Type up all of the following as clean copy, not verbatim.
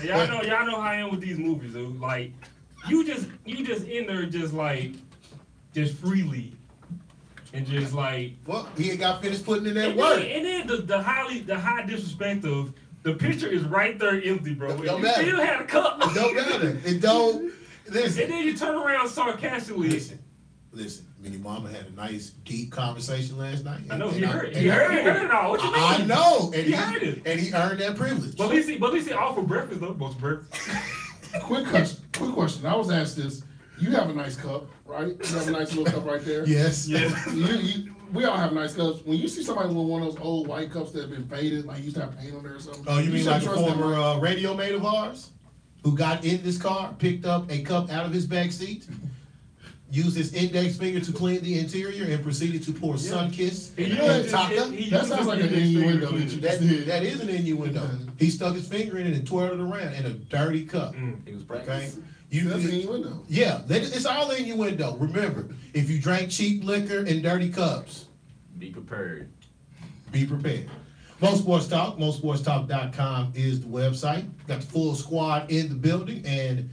Y'all know how I am with these movies, dude. Like, you just in there just freely. And just like, well, he ain't got finished putting in that work. And then the high disrespect of the picture is right there empty, bro. Don't you matter. still had a cup. It don't matter. It don't. Listen. And then you turn around sarcastically. Listen. Minnie Mama had a nice, deep conversation last night. I know he heard it all. What you mean? I know. And he heard it. And he earned that privilege. But at least he offered breakfast though. Most breakfast. Quick question. I was asked this. You have a nice cup, right? You have a nice little cup right there. Yes. We all have nice cups. When you see somebody with one of those old white cups that have been faded, like used to have paint on there or something. Oh, you mean like a former radio mate of ours who got in this car, picked up a cup out of his back seat, used his index finger to clean the interior, and proceeded to pour Sunkiss and Taka? That sounds like an innuendo. That is an innuendo. He stuck his finger in it and twirled it around in a dirty cup. He was practicing. That's an innuendo. Yeah, it's all innuendo. Remember, if you drank cheap liquor in dirty cups, be prepared. Be prepared. Mo Sports Talk, mosportstalk.com is the website. Got the full squad in the building, and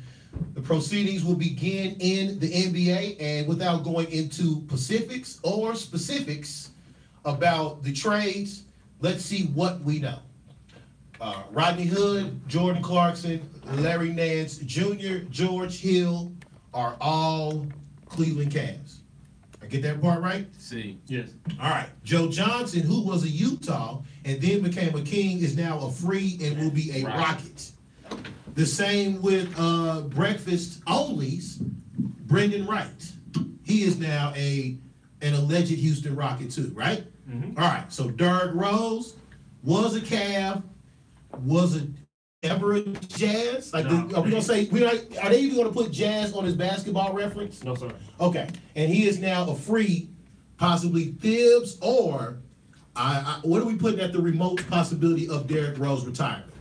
the proceedings will begin in the NBA. And without going into specifics about the trades, let's see what we know. Rodney Hood, Jordan Clarkson, Larry Nance Jr., George Hill are all Cleveland Cavs. I get that part right? See. Yes. All right. Joe Johnson, who was a Utah and then became a King, is now a Free and will be a Rocket. The same with Breakfast Only's Brendan Wright. He is now an alleged Houston Rocket too, right? Mm-hmm. All right. So Derrick Rose was a Cav. Was it ever a Jazz? Like, no. Are we gonna say are they even gonna put Jazz on his basketball reference? No, sir. Okay, and he is now a Free, possibly Thibs, or what are we putting at the remote possibility of Derrick Rose retirement?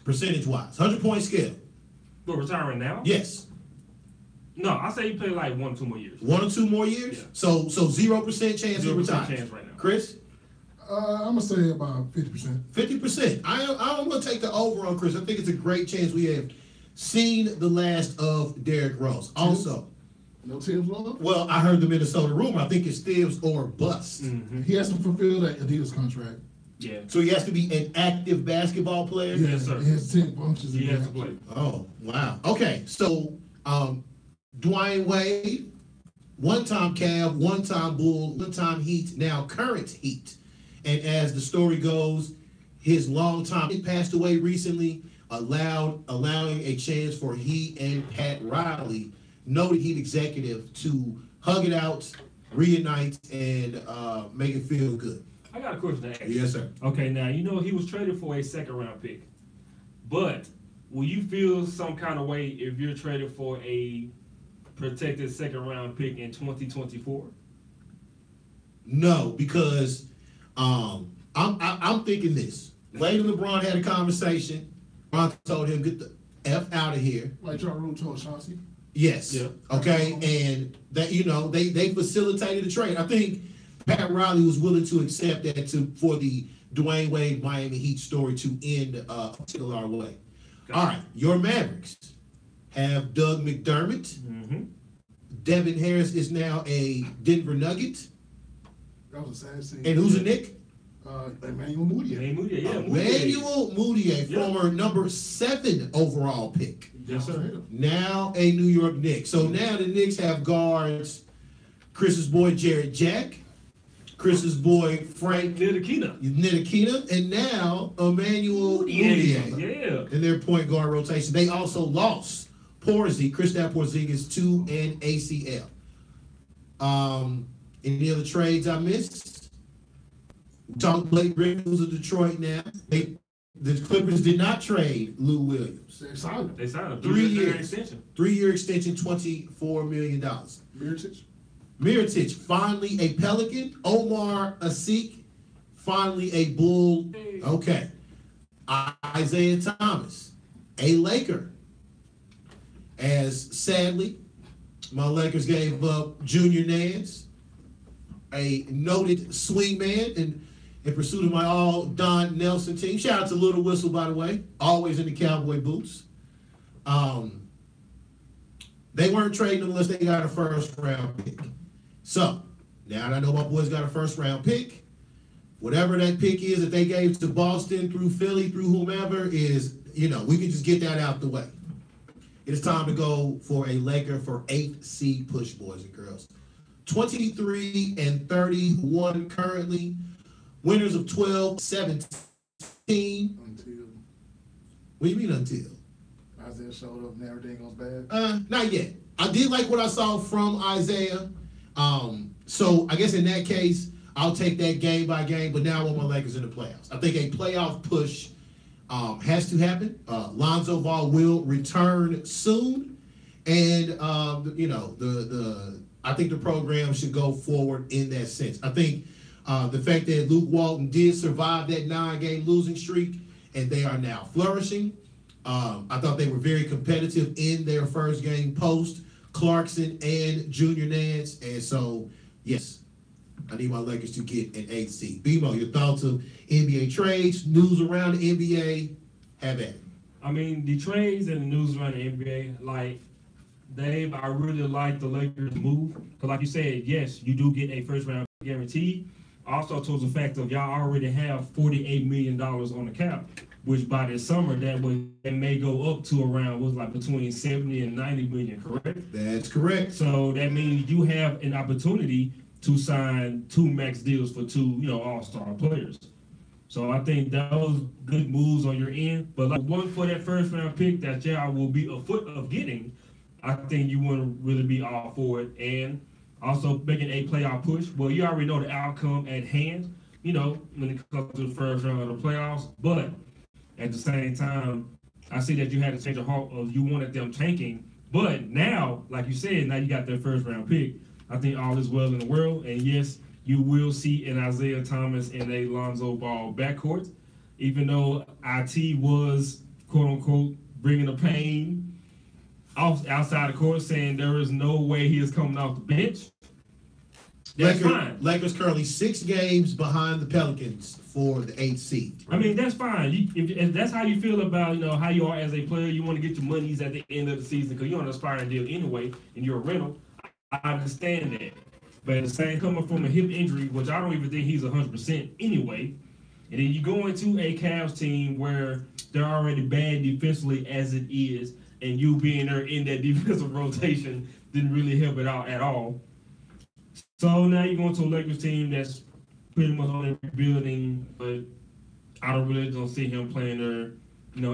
Percentage-wise, 100-point scale. But retiring now? Yes. No, I say he played like 1 or 2 more years. 1 or 2 more years? Yeah. So 0% chance he retires. 0% chance right now. Chris? I'm gonna say about 50%. 50%. I'm gonna take the over on Chris. I think it's a great chance we have seen the last of Derrick Rose. Also, no Thibs on? Well, I heard the Minnesota rumor. I think it's Thibs or bust. Mm-hmm. He has to fulfill that Adidas contract. Yeah. So he has to be an active basketball player? Yes, sir. He has 10 functions. He has to play. Oh, wow. Okay, so Dwayne Wade, one-time Cav, one-time Bull, one-time Heat, now current Heat. And as the story goes, his longtime, he passed away recently, allowing a chance for he and Pat Riley, noted Heat executive, to hug it out, reunite, and make it feel good. I got a question to ask. Yes, sir. Okay, now, he was traded for a second-round pick. But will you feel some kind of way if you're traded for a protected second-round pick in 2024? No, because I'm thinking this. Wade and LeBron had a conversation. LeBron told him, get the F out of here. Like Ja Rule told Chauncey? Yes. Yeah. Okay, and that they facilitated the trade. I think Pat Riley was willing to accept that for the Dwayne Wade Miami Heat story to end our way. All right, your Mavericks have Doug McDermott. Mm-hmm. Devin Harris is now a Denver Nugget. That was a sad scene. And who's a Knick? Emmanuel Mudiay. Emmanuel Mudiay, former number 7 overall pick. Yes, sir. Now a New York Knicks. So now the Knicks have guards Chris's boy Jarrett Jack, Chris's boy Frank Ntilikina, and now Emmanuel Mudiay. Yeah. In their point guard rotation. They also lost Kristaps Porzingis to an ACL. Any other trades I missed? Talk Blake Griffin, who's in Detroit now. The Clippers did not trade Lou Williams. They signed him. They signed him. 3-year extension. 3-year extension, $24 million. Mirotic, finally a Pelican. Omar Asik, finally a Bull. Okay. Isaiah Thomas, a Laker. As sadly, my Lakers gave up Junior Nance, a noted swing man, and in pursuit of my all Don Nelson team. Shout out to Little Whistle, by the way, always in the cowboy boots. They weren't trading unless they got a first round pick. So now that I know my boys got a first round pick, whatever that pick is that they gave to Boston through Philly, through whomever is, we can just get that out the way. It is time to go for a Laker for 8th seed push, boys and girls. 23-31 currently. Winners of 12-17. Until What do you mean until? Isaiah showed up and everything goes bad. Not yet. I did like what I saw from Isaiah. So I guess in that case, I'll take that game by game, but now I want my Lakers in the playoffs. I think a playoff push has to happen. Lonzo Ball will return soon. And, I think the program should go forward in that sense. I think the fact that Luke Walton did survive that 9-game losing streak, and they are now flourishing. I thought they were very competitive in their first game post Clarkson and Junior Nance. And so, yes, I need my Lakers to get an 8th seed. BMO, your thoughts of NBA trades, news around the NBA? Have at it. I mean, the trades and the news around the NBA, like, Dave, I really like the Lakers move. Because like you said, yes, you do get a first round guarantee. Also towards the fact of y'all already have $48 million on the cap, which by this summer that may go up to around between 70 and 90 million, correct? That's correct. So that means you have an opportunity to sign 2 max deals for 2, all-star players. So I think those good moves on your end. But like one for that first round pick that y'all will be a foot of getting, I think you want to really be all for it. And also making a playoff push. Well, you already know the outcome at hand, when it comes to the first round of the playoffs. But at the same time, I see that you had a change of heart of you wanted them tanking. But now, like you said, now you got their first round pick. I think all is well in the world. And yes, you will see an Isaiah Thomas and a Lonzo Ball backcourt. Even though IT was, quote unquote, bringing the pain outside the court, saying there is no way he is coming off the bench. That's fine. Lakers currently 6 games behind the Pelicans for the 8th seed. I mean, that's fine. If that's how you feel about, how you are as a player, you want to get your monies at the end of the season because you're on an aspiring deal anyway, and you're a rental. I understand that. But at the same, coming from a hip injury, which I don't even think he's 100% anyway, and then you go into a Cavs team where they're already bad defensively as it is, and you being there in that defensive rotation didn't really help it out at all. So now you're going to a Lakers team that's pretty much on their rebuilding, but I don't see him playing there,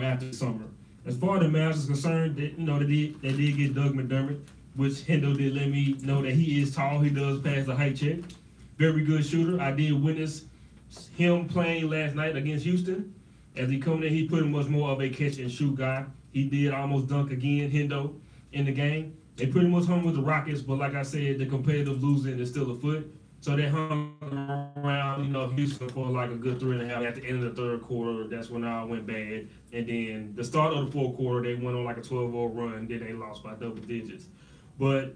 after the summer. As far as the Mavs is concerned, they did get Doug McDermott, which Hendo did let me know that he is tall. He does pass the height check. Very good shooter. I did witness him playing last night against Houston. As he come in, he pretty much more of a catch and shoot guy. He did almost dunk again, Hendo, in the game. They pretty much hung with the Rockets, but like I said, the competitive losing is still afoot. So they hung around, Houston for like a good 3.5. At the end of the third quarter, that's when all went bad. And then the start of the fourth quarter, they went on like a 12-0 run. Then they lost by double digits. But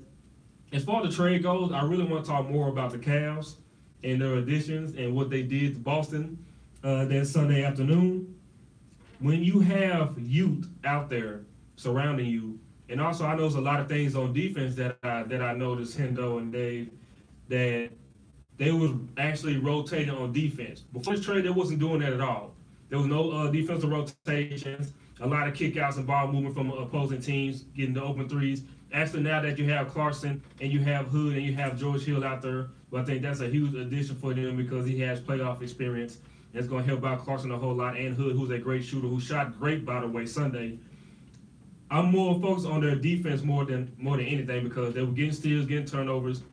as far as the trade goes, I really want to talk more about the Cavs and their additions and what they did to Boston that Sunday afternoon. When you have youth out there surrounding you, and also I know there's a lot of things on defense that I noticed, Hendo and Dave, that they was actually rotating on defense. Before this trade, they wasn't doing that at all. There was no defensive rotations, a lot of kickouts and ball movement from opposing teams, getting the open threes. Actually, now that you have Clarkson and you have Hood and you have George Hill out there, well, I think that's a huge addition for them because he has playoff experience. That's going to help out Clarkson a whole lot, and Hood, who's a great shooter, who shot great, by the way, Sunday. I'm more focused on their defense more than anything because they were getting steals, getting turnovers,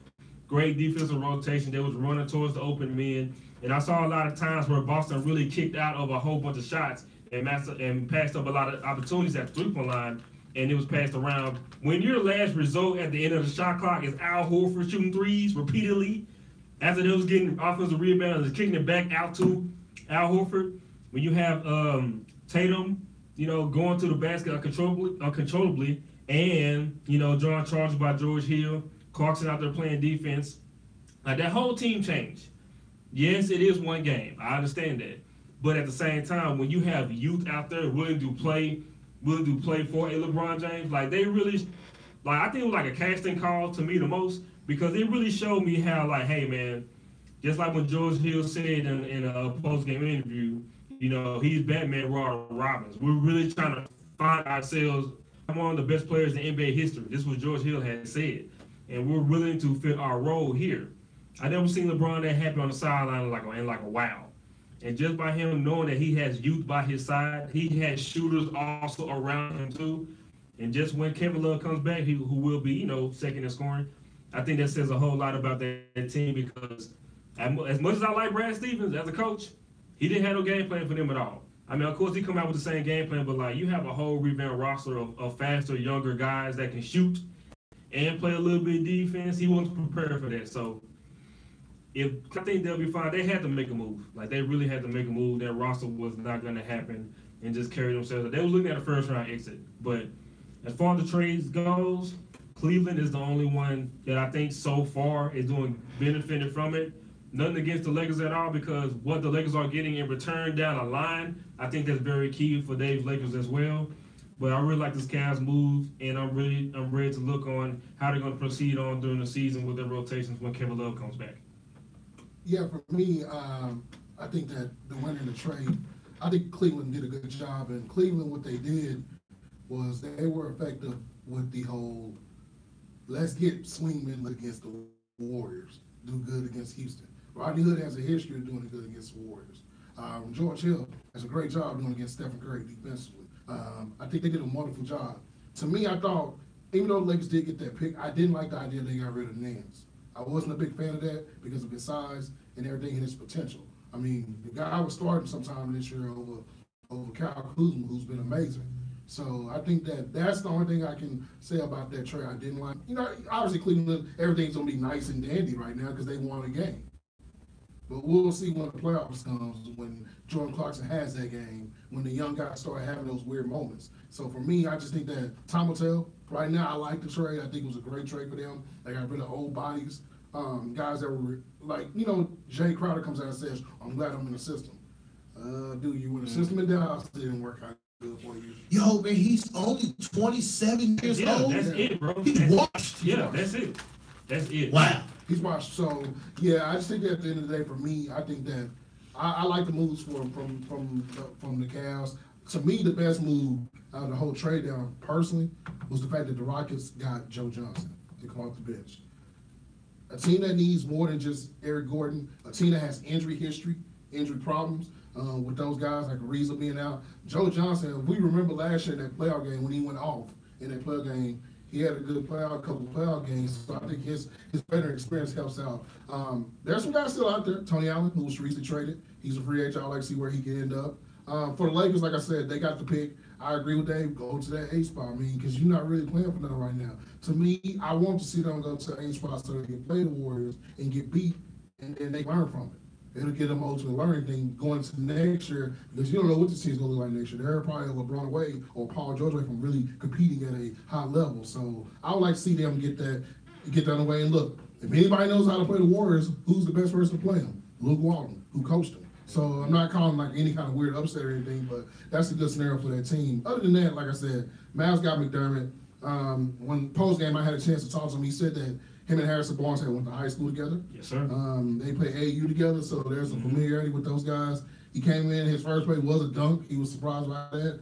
great defensive rotation. They was running towards the open men, and I saw a lot of times where Boston really kicked out of a whole bunch of shots and passed up a lot of opportunities at the three-point line, and it was passed around. When your last result at the end of the shot clock is Al Horford shooting threes repeatedly, after they was getting offensive rebounds and kicking it back out to Al Horford, when you have Tatum, going to the basket uncontrollably, and, drawing charges by George Hill, Clarkson out there playing defense, like that whole team changed. Yes, it is one game. I understand that. But at the same time, when you have youth out there willing to play for a LeBron James, like they really, like I think it was like a casting call to me the most because it really showed me how like, hey man, just like when George Hill said in a post game interview, you know, he's Batman Robbins. We're really trying to find ourselves one of the best players in NBA history. This is what George Hill had said, and we're willing to fit our role here. I never seen LeBron that happy on the sideline like a wow. And just by him knowing that he has youth by his side, he has shooters also around him too. And just when Kevin Love comes back, who will be, you know, second in scoring, I think that says a whole lot about that team because as much as I like Brad Stevens as a coach, he didn't have no game plan for them at all. I mean, of course, he come out with the same game plan, but like you have a whole revamped roster of faster, younger guys that can shoot and play a little bit of defense. He wasn't prepared for that. So I think they'll be fine. They had to make a move. Like they really had to make a move. That roster was not going to happen and just carry themselves. They were looking at a first round exit. But as far as the trades goes, Cleveland is the only one that I think so far is benefiting from it. Nothing against the Lakers at all because what the Lakers are getting in return down the line, I think that's very key for Dave's Lakers as well. But I really like this Cavs move, and I'm ready to look on how they're going to proceed on during the season with their rotations when Kevin Love comes back. Yeah, for me, I think that the winning the trade, I think Cleveland did a good job. And Cleveland, what they did was they were effective with the whole let's get swingmen against the Warriors, do good against Houston. Rodney Hood has a history of doing good against the Warriors. George Hill has a great job doing against Stephen Curry defensively. I think they did a wonderful job. To me, I thought, even though the Lakers did get that pick, I didn't like the idea they got rid of Nance. I wasn't a big fan of that because of his size and everything and his potential. I mean, the guy was starting sometime this year over Kyle Kuzma, who's been amazing. So I think that's the only thing I can say about that trade. I didn't like, you know, obviously Cleveland, everything's going to be nice and dandy right now because they won a game. But we'll see when the playoffs comes, when Jordan Clarkson has that game, when the young guys start having those weird moments. So for me, I just think that time will tell. Right now, I like the trade. I think it was a great trade for them. They got rid of old bodies, guys that were like, you know, Jay Crowder comes out and says, I'm glad I'm in the system. Dude, you were in the system in Dallas, it didn't work out good for you. Yo, man, he's only 27 years old. That's it, bro. He's washed. Yeah, that's it. That's it. Wow. He's washed. So, yeah, I just think that at the end of the day, for me, I think that I like the moves from the Cavs. To me, the best move out of the whole trade down, personally, was the fact that the Rockets got Joe Johnson to come off the bench. A team that needs more than just Eric Gordon, a team that has injury history, injury problems, with those guys like Ariza being out. Joe Johnson, if we remember last year in that playoff game when he went off in that playoff game, he had a good couple playoff games, so I think his veteran experience helps out. There's some guys still out there. Tony Allen, who was recently traded. He's a free agent. I'd like to see where he can end up. For the Lakers, like I said, they got the pick. I agree with Dave. Go to that 8 spot. I mean, because you're not really playing for them right now. To me, I want to see them go to the 8 spot so they can play the Warriors and get beat, and then they learn from it. It'll get them ultimate learning thing going into next year because you don't know what this team's going to look like next year. They're probably LeBron away or Paul George away from really competing at a high level. So I would like to see them get that away. And look, if anybody knows how to play the Warriors, who's the best person to play them? Luke Walton, who coached them. So I'm not calling like any kind of weird upset or anything, but that's a good scenario for that team. Other than that, like I said, Mavs got McDermott. When post game I had a chance to talk to him, he said that him and Harrison Barnes had went to high school together. Yes, sir. They play AAU together, so there's some familiarity with those guys. He came in, his first play was a dunk. He was surprised by that.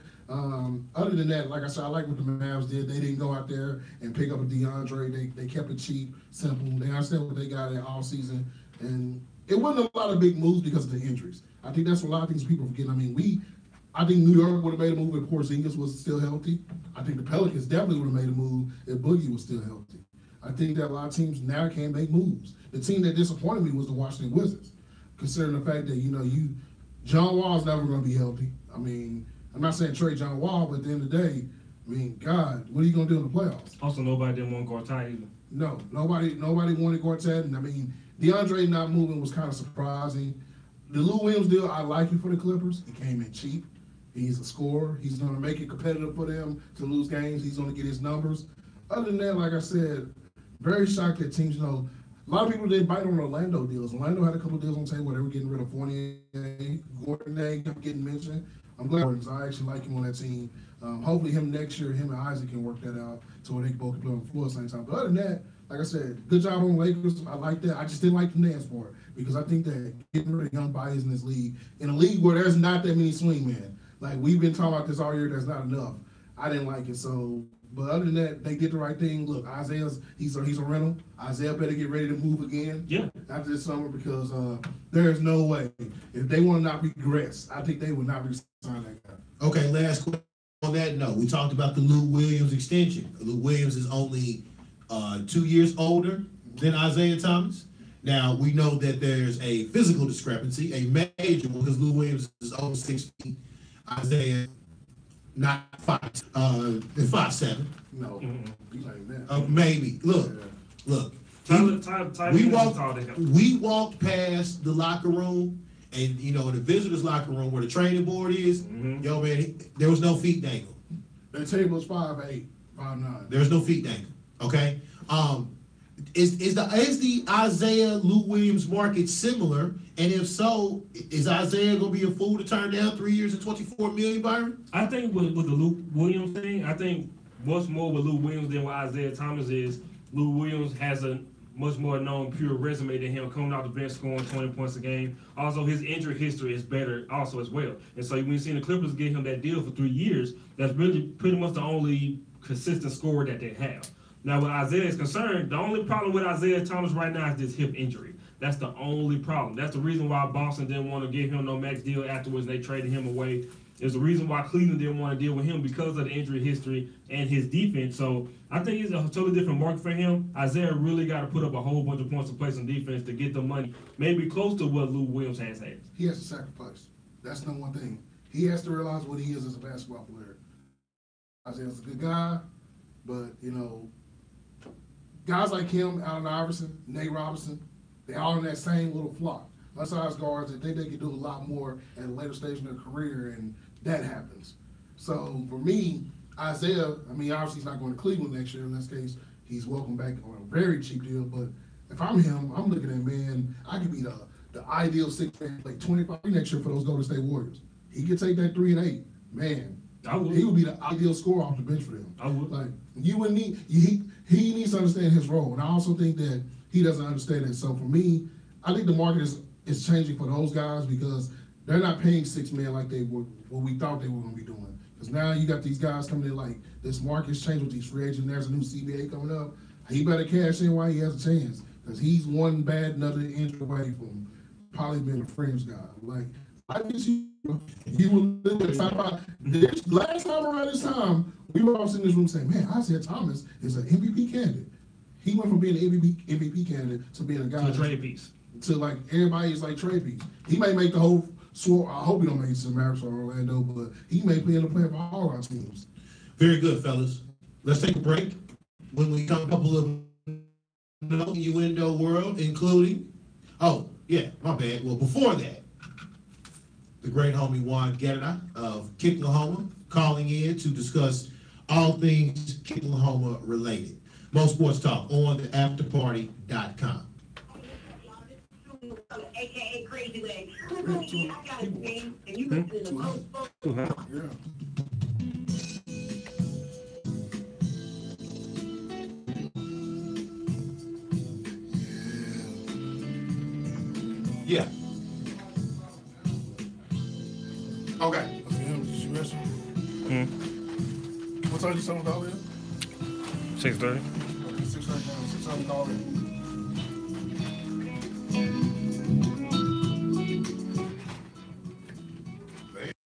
Other than that, like I said, I like what the Mavs did. They didn't go out there and pick up a DeAndre. They kept it cheap, simple. They understand what they got in all season. And it wasn't a lot of big moves because of the injuries. I think that's what a lot of things people forget. I mean, I think New York would have made a move if Porzingis was still healthy. I think the Pelicans definitely would have made a move if Boogie was still healthy. I think that a lot of teams now can't make moves. The team that disappointed me was the Washington Wizards, considering the fact that, John Wall's never going to be healthy. I mean, I'm not saying trade John Wall, but at the end of the day, I mean, God, what are you going to do in the playoffs? Also, nobody didn't want Gortat either. No, nobody wanted Gortat. And I mean, DeAndre not moving was kind of surprising. The Lou Williams deal, I like it for the Clippers. He came in cheap. He's a scorer. He's going to make it competitive for them to lose games. He's going to get his numbers. Other than that, like I said, very shocked that teams, A lot of people didn't bite on Orlando deals. Orlando had a couple of deals on the table where they were getting rid of Fournier, Gordon kept getting mentioned. I'm glad because I actually like him on that team. Hopefully him next year, him and Isaac can work that out to where they both can play on the floor at the same time. But other than that, like I said, good job on the Lakers. I like that. I just didn't like the dance for it because I think that getting rid of young bodies in this league, in a league where there's not that many swingmen, like we've been talking about this all year, there's not enough. I didn't like it. So, but other than that, they did the right thing. Look, he's a rental. Isaiah better get ready to move again. Yeah. After this summer because there's no way if they want to not regress, I think they would not resign that guy. Okay, last question on that note. We talked about the Lou Williams extension. Lou Williams is only 2 years older than Isaiah Thomas. Now, we know that there's a physical discrepancy, a major one, because Lou Williams is over 6 feet. Isaiah, not 5'7". No, he's not even that. Maybe. Look. Tyler We walked past the locker room, and in the visitors' locker room where the training board is, yo man, there was no feet dangle. The table is 5'8", 5'9". There was no feet dangle. Okay. Is the Isaiah Lou Williams market similar? And if so, is Isaiah gonna be a fool to turn down 3 years and $24 million, Byron? I think with the Lou Williams thing, I think what's more with Lou Williams than what Isaiah Thomas is, Lou Williams has a much more known pure resume than him, coming off the bench scoring 20 points a game. Also, his injury history is better also as well. And so when you see the Clippers get him that deal for 3 years, that's really pretty much the only consistent scorer that they have. Now, with Isaiah is concerned, the only problem with Isaiah Thomas right now is this hip injury. That's the only problem. That's the reason why Boston didn't want to give him no max deal afterwards. They traded him away. There's a reason why Cleveland didn't want to deal with him because of the injury history and his defense. So I think it's a totally different market for him. Isaiah really got to put up a whole bunch of points to play some defense to get the money, maybe close to what Lou Williams has had. He has to sacrifice. That's the one thing. He has to realize what he is as a basketball player. Isaiah's a good guy, but, guys like him, Allen Iverson, Nate Robinson, they all in that same little flock. Undersized guards that think they can do a lot more at a later stage in their career, and that happens. So for me, Isaiah, obviously he's not going to Cleveland next year. In this case, he's welcome back on a very cheap deal. But if I'm him, I'm looking at, man, I could be the ideal six-man, play 25 next year for those Golden State Warriors. He could take that 3 and 8, man. I would. He would be the ideal scorer off the bench for them. I would. Like you wouldn't need. He needs to understand his role, and I also think that he doesn't understand it. So for me, I think the market is changing for those guys because they're not paying 6 men like they were what we thought they were going to be doing. Because now you got these guys coming in like this market's changed with these free agents. There's a new CBA coming up. He better cash in while he has a chance because he's one bad another injury away from probably being a fringe guy. Like I guess he will talk about this. Last time around this time, we were all sitting in this room saying, "Man, Isaiah Thomas is an MVP candidate." He went from being an MVP candidate to being a guy to a trade piece. To like everybody is like trade piece. He may make the whole swore. I hope he don't make it to Mavericks or Orlando, but he may be in the play for all our teams. Very good, fellas. Let's take a break. When we come, a couple of innuendo world, including. Oh yeah, my bad. Well, before that, the great homie Juan Guerra of Kicklahoma calling in to discuss all things Kicklahoma related. Mo Sports Talk on the afterparty.com. AKA Crazy Leg. I got a thing, and you listen to the most Yeah. Okay. What time you someone call in? 6:30. 6:30.